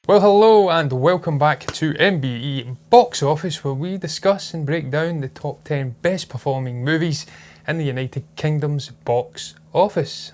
Well, hello and welcome back to MBE Box Office, where we discuss and break down the top 10 best performing movies in the United Kingdom's box office.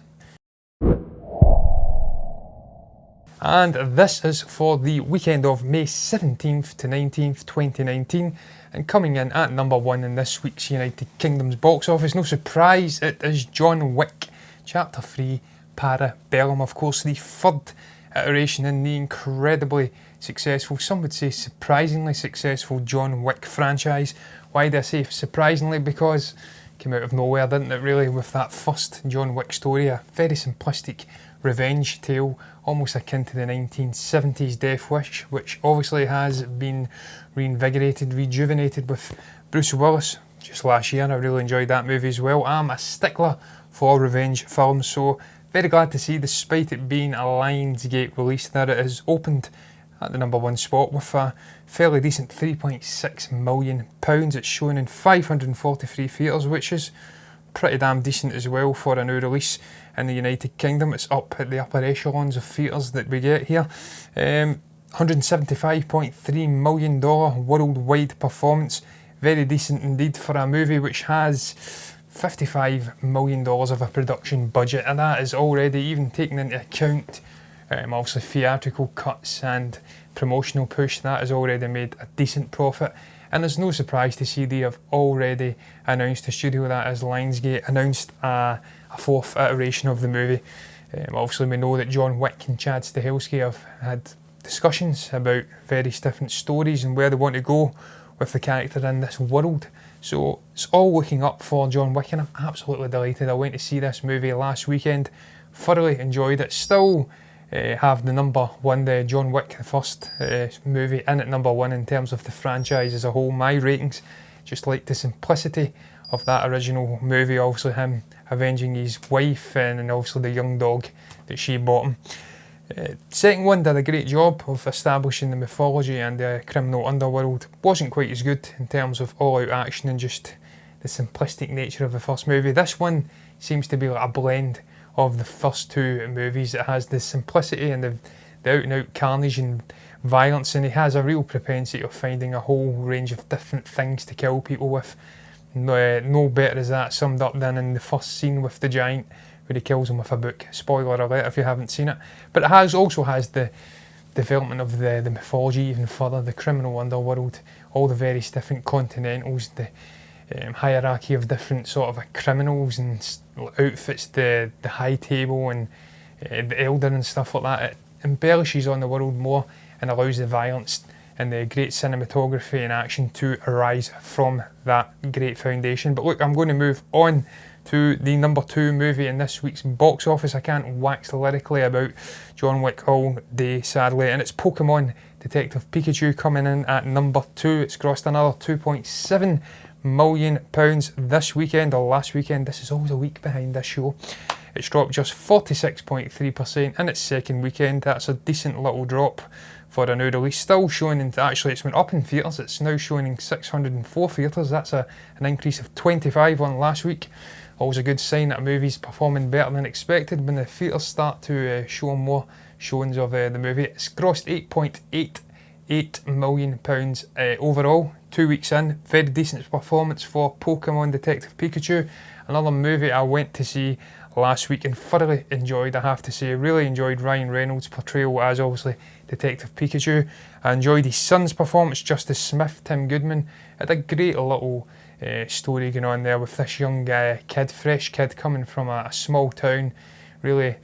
And this is for the weekend of May 17th to 19th, 2019. And coming in at number 1 in this week's United Kingdom's box office, no surprise, it is John Wick, Chapter 3, Parabellum. Of course, the third iteration in the incredibly successful, some would say surprisingly successful John Wick franchise. Why do I say surprisingly? Because it came out of nowhere, didn't it, really, with that first John Wick story, a very simplistic revenge tale, almost akin to the 1970s Death Wish, which obviously has been reinvigorated, rejuvenated with Bruce Willis just last year. I really enjoyed that movie as well. I'm a stickler for revenge films, so very glad to see, despite it being a Lionsgate release, that it has opened at the number 1 spot with a fairly decent £3.6 million. It's shown in 543 theatres, which is pretty damn decent as well for a new release in the United Kingdom. It's up at the upper echelons of theatres that we get here. $175.3 million worldwide performance. Very decent indeed for a movie which has $55 million of a production budget, and that is already, even taking into account obviously theatrical cuts and promotional push, that has already made a decent profit. And there's no surprise to see they have already announced, the studio that is Lionsgate, announced a fourth iteration of the movie. Obviously we know that John Wick and Chad Stahelski have had discussions about various different stories and where they want to go with the character in this world. So it's all looking up for John Wick, and I'm absolutely delighted. I went to see this movie last weekend, thoroughly enjoyed it. Still have the number 1, the John Wick, the first movie, in at number 1 in terms of the franchise as a whole. My ratings, just like the simplicity of that original movie, obviously him avenging his wife and also the young dog that she bought him. Second one did a great job of establishing the mythology and the criminal underworld. Wasn't quite as good in terms of all-out action and just the simplistic nature of the first movie. This one seems to be like a blend of the first two movies. It has the simplicity and the out-and-out carnage and violence, and he has a real propensity of finding a whole range of different things to kill people with. No better is that summed up than in the first scene with the giant, where he kills him with a book. Spoiler alert if you haven't seen it. But it also has the development of the mythology even further, the criminal underworld, all the various different continentals, the hierarchy of different sort of criminals and outfits, the high table and the elder and stuff like that. It embellishes on the world more and allows the violence and the great cinematography and action to arise from that great foundation. But look, I'm going to move on to the number 2 movie in this week's box office. I can't wax lyrically about John Wick all day, sadly, and it's Pokémon Detective Pikachu coming in at number 2. It's grossed another £2.7 million this weekend, or last weekend. This is always a week behind this show. It's dropped just 46.3% in its second weekend. That's a decent little drop for a new release. Still showing in, actually it's went up in theatres, it's now showing in 604 theatres. That's an increase of 25 on last week. Always a good sign that a movie's performing better than expected when the theatres start to show more showings of the movie. It's grossed £8.88 million overall, 2 weeks in. Very decent performance for Pokémon Detective Pikachu. Another movie I went to see last week and thoroughly enjoyed, I have to say. Really enjoyed Ryan Reynolds' portrayal as obviously Detective Pikachu. I enjoyed his son's performance, Justice Smith, Tim Goodman. Had a great little story going on there with this young fresh kid coming from a small town, really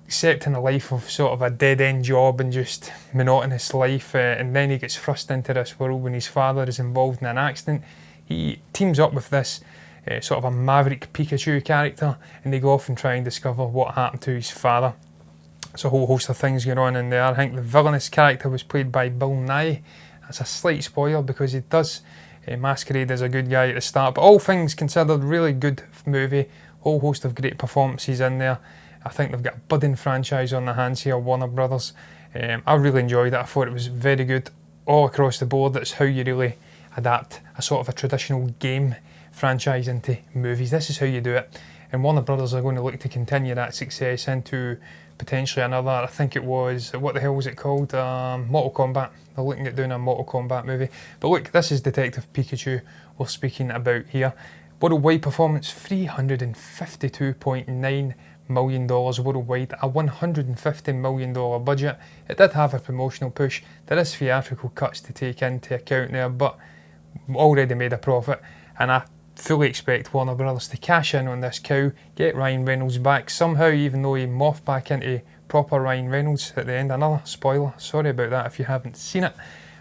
accepting a life of sort of a dead-end job and just monotonous life, and then he gets thrust into this world when his father is involved in an accident. He teams up with this sort of a maverick Pikachu character, and they go off and try and discover what happened to his father. There's a whole host of things going on in there. I think the villainous character was played by Bill Nye. That's a slight spoiler because he does masquerade as a good guy at the start, but all things considered, really good movie. Whole host of great performances in there. I think they've got a budding franchise on their hands here, Warner Brothers. I really enjoyed it. I thought it was very good all across the board. That's how you really adapt a sort of a traditional game franchise into movies. This is how you do it. and Warner Brothers are going to look to continue that success into potentially another, I think it was, what the hell was it called? Mortal Kombat. They're looking at doing a Mortal Kombat movie. But look, this is Detective Pikachu we're speaking about here. Worldwide performance, $352.9 million worldwide, a $150 million budget. It did have a promotional push. There is theatrical cuts to take into account there, but already made a profit, and I fully expect Warner Brothers to cash in on this cow, get Ryan Reynolds back somehow, even though he morphed back into proper Ryan Reynolds at the end. Another spoiler, sorry about that if you haven't seen it,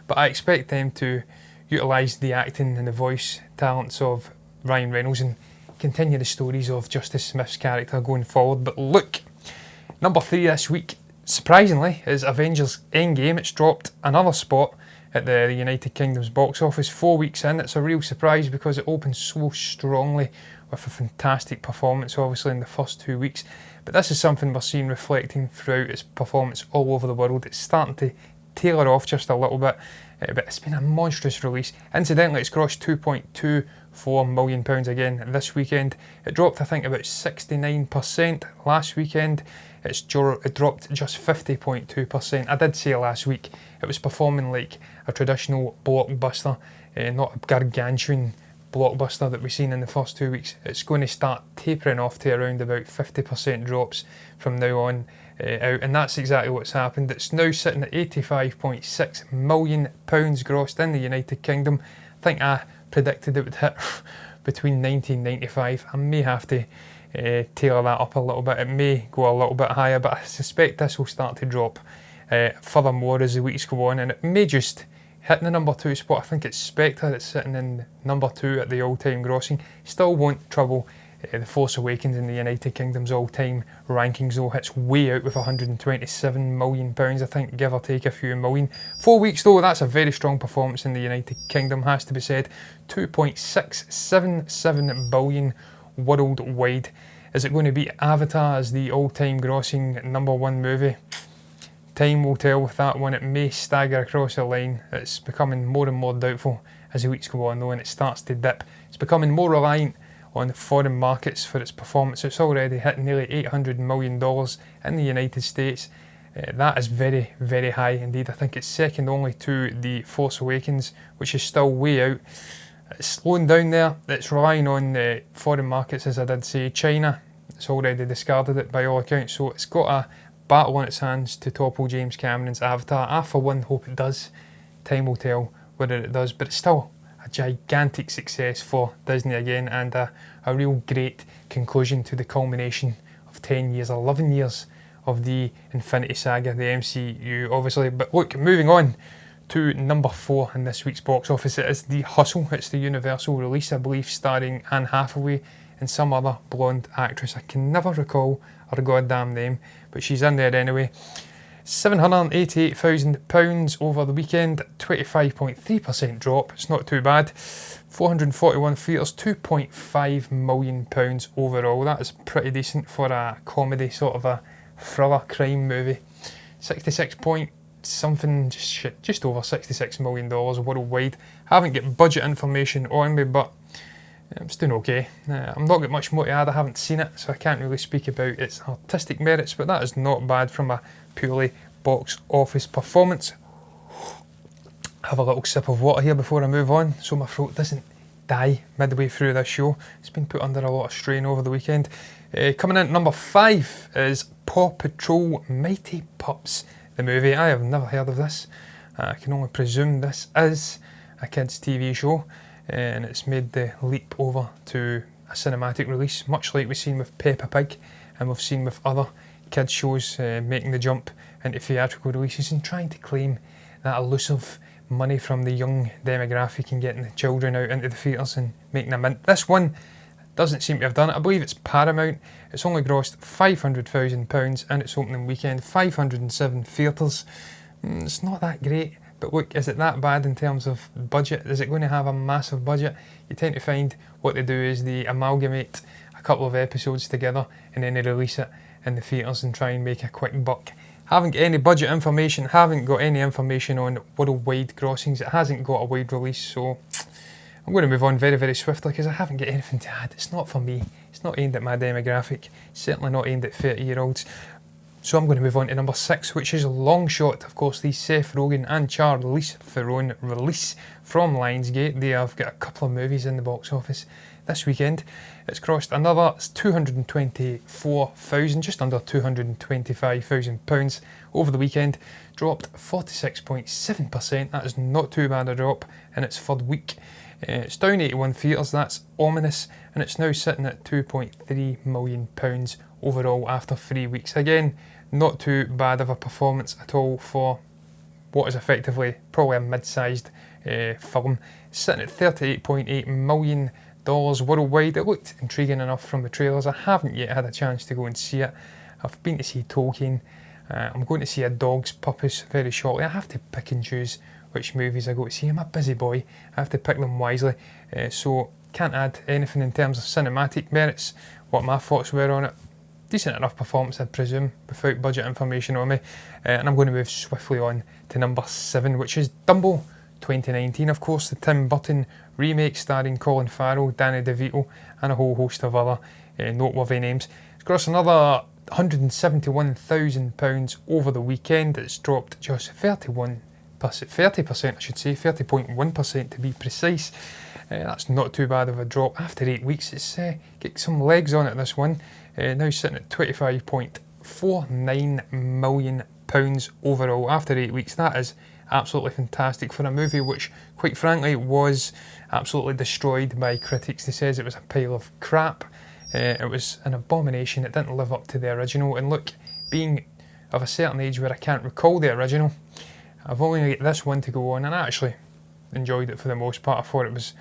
but I expect them to utilise the acting and the voice talents of Ryan Reynolds and continue the stories of Justice Smith's character going forward. But look, number 3 this week, surprisingly, is Avengers Endgame. It's dropped another spot at the United Kingdom's box office 4 weeks in. It's a real surprise because it opened so strongly with a fantastic performance obviously in the first 2 weeks, but this is something we're seeing reflecting throughout its performance all over the world. It's starting to tailor off just a little bit, but it's been a monstrous release. Incidentally, it's grossed £2.24 million again this weekend. It dropped I think about 69% last weekend. It dropped just 50.2%. I did say last week it was performing like a traditional blockbuster, not a gargantuan blockbuster that we've seen in the first 2 weeks. It's going to start tapering off to around about 50% drops from now on out, and that's exactly what's happened. It's now sitting at £85.6 million grossed in the United Kingdom. I think I predicted it would hit between 90 and 95. I may have to tailor that up a little bit. It may go a little bit higher, but I suspect this will start to drop furthermore as the weeks go on, and it may just hit the number 2 spot. I think it's Spectre that's sitting in number 2 at the all-time grossing. Still won't trouble The Force Awakens in the United Kingdom's all-time rankings though. It's way out with £127 million, I think, give or take a few million. 4 weeks though, that's a very strong performance in the United Kingdom, has to be said. 2.677 billion worldwide. Is it going to beat Avatar as the all-time grossing #1 movie? Time will tell with that one. It may stagger across the line. It's becoming more and more doubtful as the weeks go on though, and it starts to dip. It's becoming more reliant on foreign markets for its performance. It's already hit nearly $800 million in the United States. That is very, very high indeed. I think it's second only to The Force Awakens, which is still way out. It's slowing down there. It's relying on foreign markets, as I did say. China, it's already discarded it by all accounts, so it's got a battle on its hands to topple James Cameron's Avatar. I for one hope it does. Time will tell whether it does, but it's still a gigantic success for Disney again, and a real great conclusion to the culmination of 10 years, 11 years of the Infinity Saga, the MCU obviously. But look, moving on to number 4 in this week's box office, it is The Hustle. It's the Universal release, I believe, starring Anne Hathaway and some other blonde actress. I can never recall her goddamn name, but she's in there anyway. £788,000 over the weekend, 25.3% drop. It's not too bad. 441 theatres, £2.5 million overall. That is pretty decent for a comedy, sort of a thriller crime movie. 66 point something, just over $66 million worldwide. Haven't got budget information on me, but it's doing okay. I'm not got much more to add. I haven't seen it, so I can't really speak about its artistic merits, but that is not bad from a purely box office performance. Have a little sip of water here before I move on, so my throat doesn't die midway through this show. It's been put under a lot of strain over the weekend. Coming in at number 5 is Paw Patrol Mighty Pups, the movie. I have never heard of this. I can only presume this is a kids' TV show, and it's made the leap over to a cinematic release, much like we've seen with Peppa Pig and we've seen with other kids' shows making the jump into theatrical releases and trying to claim that elusive money from the young demographic and getting the children out into the theatres and making a mint. This one doesn't seem to have done it. I believe it's Paramount. It's only grossed £500,000 in its opening weekend, 507 theatres. It's not that great, but look, is it that bad in terms of budget? Is it going to have a massive budget? You tend to find what they do is they amalgamate a couple of episodes together and then they release it in the theatres and try and make a quick buck. Haven't got any budget information, haven't got any information on worldwide grossings. It hasn't got a wide release, so I'm going to move on very, very swiftly because I haven't got anything to add. It's not for me. It's It's not aimed at my demographic, certainly not aimed at 30-year-olds. So I'm going to move on to number 6, which is Long Shot. Of course, the Seth Rogen and Charlize Theron release from Lionsgate. They have got a couple of movies in the box office this weekend. It's crossed another 224,000, just under £225,000 over the weekend. Dropped 46.7%. That is not too bad a drop in its third week. It's down 81 theatres, that's ominous, and it's now sitting at £2.3 million overall after 3 weeks. Again, not too bad of a performance at all for what is effectively probably a mid-sized film. It's sitting at $38.8 million worldwide. It looked intriguing enough from the trailers. I haven't yet had a chance to go and see it. I've been to see Tolkien. I'm going to see A Dog's Purpose very shortly. I have to pick and choose which movies I go to see. I'm a busy boy. I have to pick them wisely. So can't add anything in terms of cinematic merits. What my thoughts were on it. Decent enough performance, I'd presume, without budget information on me. And I'm going to move swiftly on to number 7, which is Dumbo 2019. Of course, the Tim Burton remake starring Colin Farrell, Danny DeVito, and a whole host of other noteworthy names. It's grossed another £171,000 over the weekend. It's dropped just 30%, I should say, 30.1% to be precise. That's not too bad of a drop. After 8 weeks, it's got some legs on it, this one. Now sitting at £25.49 million overall after 8 weeks. That is absolutely fantastic for a movie which, quite frankly, was absolutely destroyed by critics. They says it was a pile of crap. It was an abomination. It didn't live up to the original. And look, being of a certain age where I can't recall the original, I've only got this one to go on, and I actually enjoyed it for the most part. I thought it was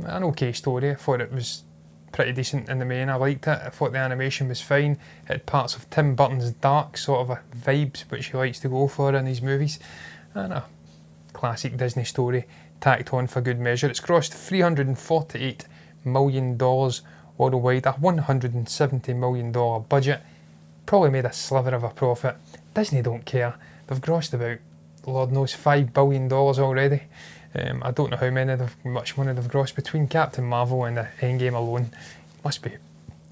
an okay story. I thought it was pretty decent in the main. I liked it. I thought the animation was fine. It had parts of Tim Burton's dark sort of vibes which he likes to go for in his movies, and a classic Disney story tacked on for good measure. It's grossed $348 million worldwide, a $170 million budget. Probably made a sliver of a profit. Disney don't care. They've grossed about, Lord knows, $5 billion already. I don't know how much money they've grossed between Captain Marvel and the Endgame alone. Must be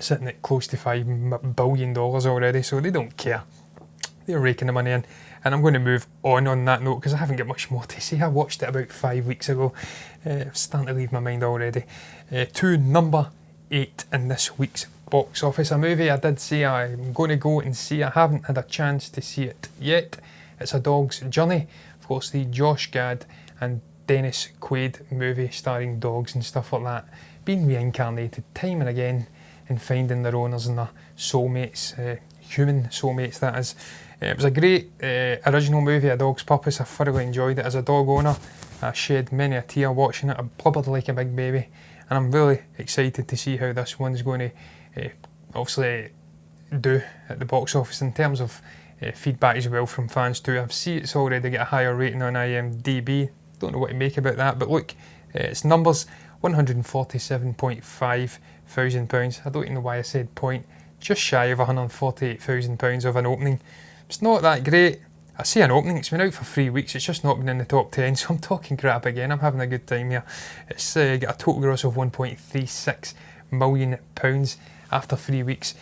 sitting at close to $5 billion already, so they don't care. They're raking the money in. And I'm going to move on that note because I haven't got much more to say. I watched it about 5 weeks ago. It's starting to leave my mind already. To number 8 in this week's box office. A movie I did say I'm going to go and see. I haven't had a chance to see it yet. It's A Dog's Journey. Of course, the Josh Gad and Dennis Quaid movie starring dogs and stuff like that. Being reincarnated time and again and finding their owners and their soulmates, human soulmates that is. It was a great original movie, A Dog's Purpose. I thoroughly enjoyed it as a dog owner. I shed many a tear watching it. I blubbered like a big baby. And I'm really excited to see how this one's going to obviously do at the box office in terms of feedback as well from fans too. I've seen it's already got a higher rating on IMDb. Don't know what to make about that, but look, its numbers, £147.5 thousand. I don't even know why I said point. Just shy of £148,000 of an opening. It's not that great. I see an opening, it's been out for 3 weeks, it's just not been in the top 10, so I'm talking crap again. I'm having a good time here. It's got a total gross of £1.36 million after 3 weeks.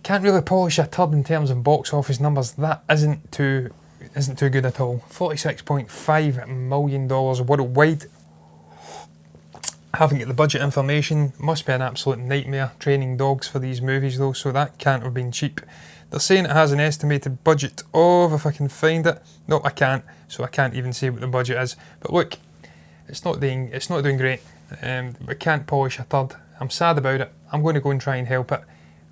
Can't really polish a turd in terms of box office numbers. That isn't too good at all. $46.5 million worldwide. I haven't got the budget information. Must be an absolute nightmare training dogs for these movies though, so that can't have been cheap. They're saying it has an estimated budget of, if I can find it. No, I can't, so I can't even say what the budget is. But look, it's not doing great. We can't polish a turd. I'm sad about it. I'm going to go and try and help it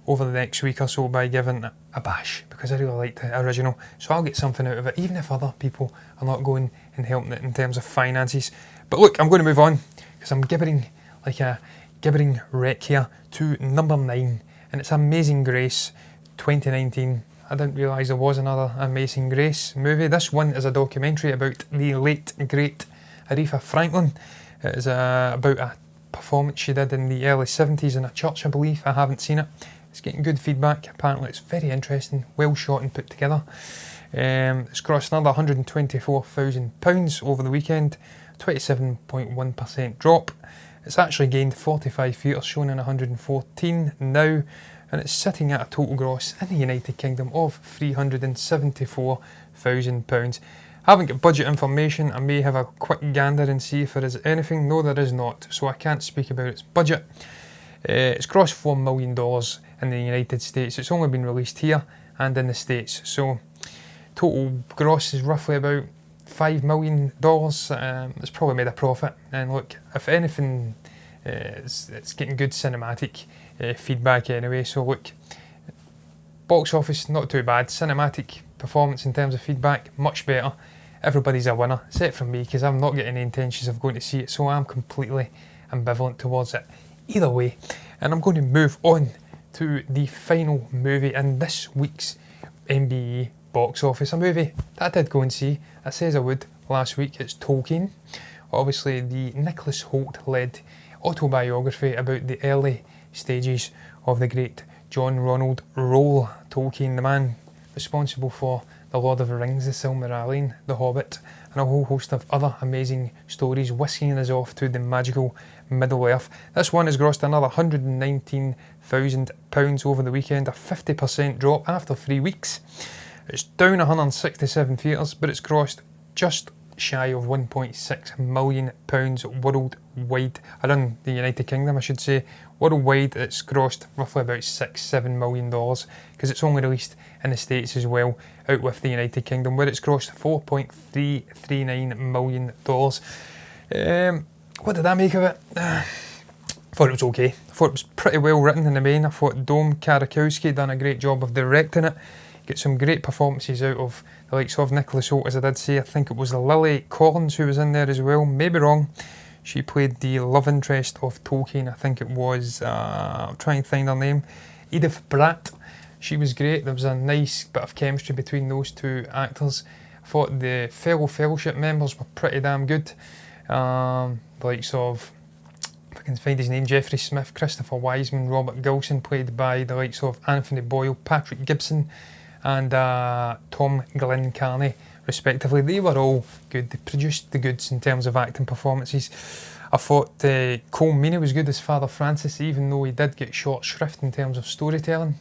over the next week or so by giving it a bash, because I really like the original, so I'll get something out of it, even if other people are not going and helping it in terms of finances. But look, I'm going to move on, because I'm gibbering like a gibbering wreck here, to number 9, and it's Amazing Grace 2019. I didn't realise there was another Amazing Grace movie. This one is a documentary about the late, great Aretha Franklin. It is about a performance she did in the early 70s in a church, I believe. I haven't seen it. It's getting good feedback. Apparently it's very interesting, well shot and put together. It's grossed another £124,000 over the weekend, 27.1% drop. It's actually gained 45 theatres, shown in 114 now, and it's sitting at a total gross in the United Kingdom of £374,000. I haven't got budget information. I may have a quick gander and see if there is anything. No, there is not, so I can't speak about its budget. It's grossed $4 million in the United States. It's only been released here and in the States, so total gross is roughly about $5 million. It's probably made a profit, and look, if anything, it's getting good cinematic feedback anyway, so look, box office not too bad, cinematic performance in terms of feedback much better. Everybody's a winner, except for me, because I'm not getting any intentions of going to see it, so I'm completely ambivalent towards it either way. And I'm going to move on to the final movie in this week's MBE Box Office, a movie that I did go and see. I says I would last week. It's Tolkien, obviously the Nicholas Hoult-led autobiography about the early stages of the great John Ronald Reuel Tolkien, the man responsible for The Lord of the Rings, The Silmarillion, The Hobbit, and a whole host of other amazing stories whisking us off to the magical Middle-earth. This one has grossed another £119,000 over the weekend, a 50% drop after 3 weeks. It's down 167 theatres, but it's grossed just shy of £1.6 million worldwide, around the United Kingdom I should say. Worldwide it's grossed roughly about $6-7 million, because it's only released in the States as well, out with the United Kingdom, where it's grossed $4.339 million. What did I make of it? I thought it was okay. I thought it was pretty well written in the main. I thought Dom Karakowski done a great job of directing it. Get some great performances out of the likes of Nicholas Hoult, as I did say. I think it was Lily Collins who was in there as well, maybe wrong. She played the love interest of Tolkien. I think it was, I'll try and find her name, Edith Bratt. She was great. There was a nice bit of chemistry between those two actors. I thought the fellow Fellowship members were pretty damn good. The likes of, if I can find his name, Jeffrey Smith, Christopher Wiseman, Robert Gilson, played by the likes of Anthony Boyle, Patrick Gibson, and Tom Glencarney, respectively. They were all good. They produced the goods in terms of acting performances. I thought Cole Meany was good as Father Francis, even though he did get short shrift in terms of storytelling.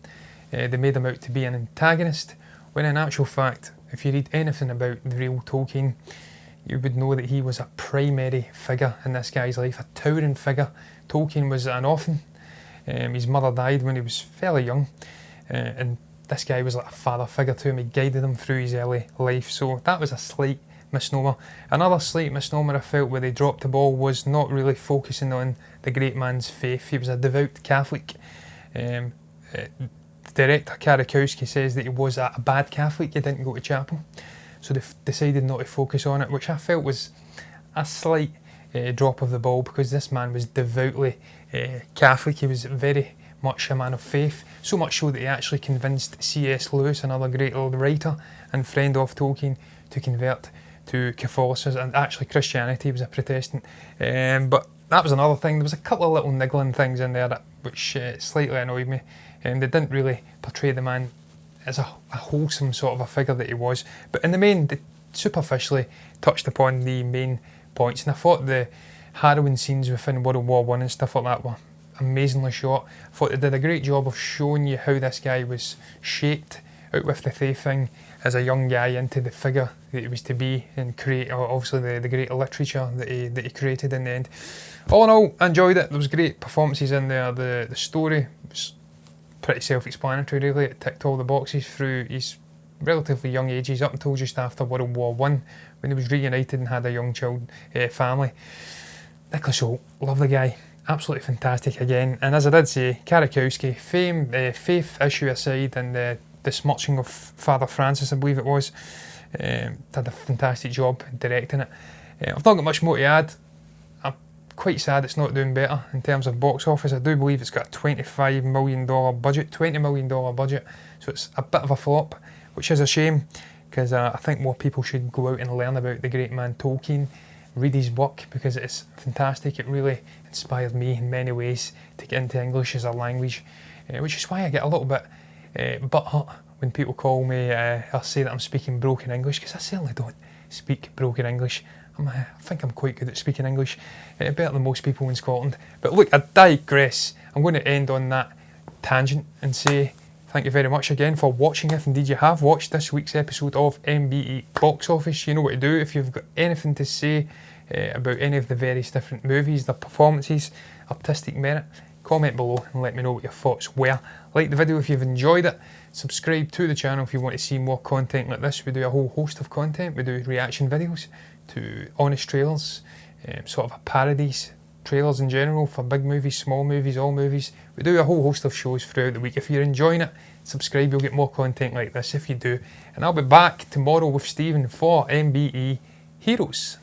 They made him out to be an antagonist, when in actual fact, if you read anything about the real Tolkien, you would know that he was a primary figure in this guy's life, a towering figure. Tolkien was an orphan. His mother died when he was fairly young, and this guy was like a father figure to him. He guided him through his early life, so that was a slight misnomer. Another slight misnomer I felt where they dropped the ball was not really focusing on the great man's faith. He was a devout Catholic. Director Karakowski says that he was a bad Catholic, he didn't go to chapel, so they decided not to focus on it, which I felt was a slight drop of the ball, because this man was devoutly Catholic. He was very much a man of faith, so much so that he actually convinced C.S. Lewis, another great old writer and friend of Tolkien, to convert to Catholicism and actually Christianity. He was a Protestant, but that was another thing. There was a couple of little niggling things in there which slightly annoyed me. They didn't really portray the man as a wholesome sort of a figure that he was, but in the main they superficially touched upon the main points, and I thought the harrowing scenes within World War I and stuff like that were amazingly shot. I thought they did a great job of showing you how this guy was shaped out with the faith thing as a young guy into the figure that he was to be, and create obviously the great literature that he created in the end. All in all, I enjoyed it. There was great performances in there. The story was pretty self-explanatory really. It ticked all the boxes through his relatively young ages up until just after World War I, when he was reunited and had a young family. Nicholas Hoult, love the guy. Absolutely fantastic again. And as I did say, Karakowski, faith issue aside, and the smirching of Father Francis, I believe it was, did a fantastic job directing it. I've not got much more to add. I'm quite sad it's not doing better in terms of box office. I do believe it's got a $25 million budget, $20 million budget, so it's a bit of a flop, which is a shame, because I think more people should go out and learn about the great man Tolkien, read his work, because it's fantastic. It really inspired me in many ways to get into English as a language, which is why I get a little bit butthurt when people call me or say that I'm speaking broken English, because I certainly don't speak broken English. I think I'm quite good at speaking English, better than most people in Scotland. But look, I digress. I'm going to end on that tangent and say thank you very much again for watching, if indeed you have watched this week's episode of MBE Box Office. You know what to do. If you've got anything to say about any of the various different movies, their performances, artistic merit, comment below and let me know what your thoughts were. Like the video if you've enjoyed it. Subscribe to the channel if you want to see more content like this. We do a whole host of content. We do reaction videos to honest trailers, sort of a parodies, trailers in general for big movies, small movies, all movies. We do a whole host of shows throughout the week. If you're enjoying it, subscribe, you'll get more content like this if you do. And I'll be back tomorrow with Stephen for MBE Heroes.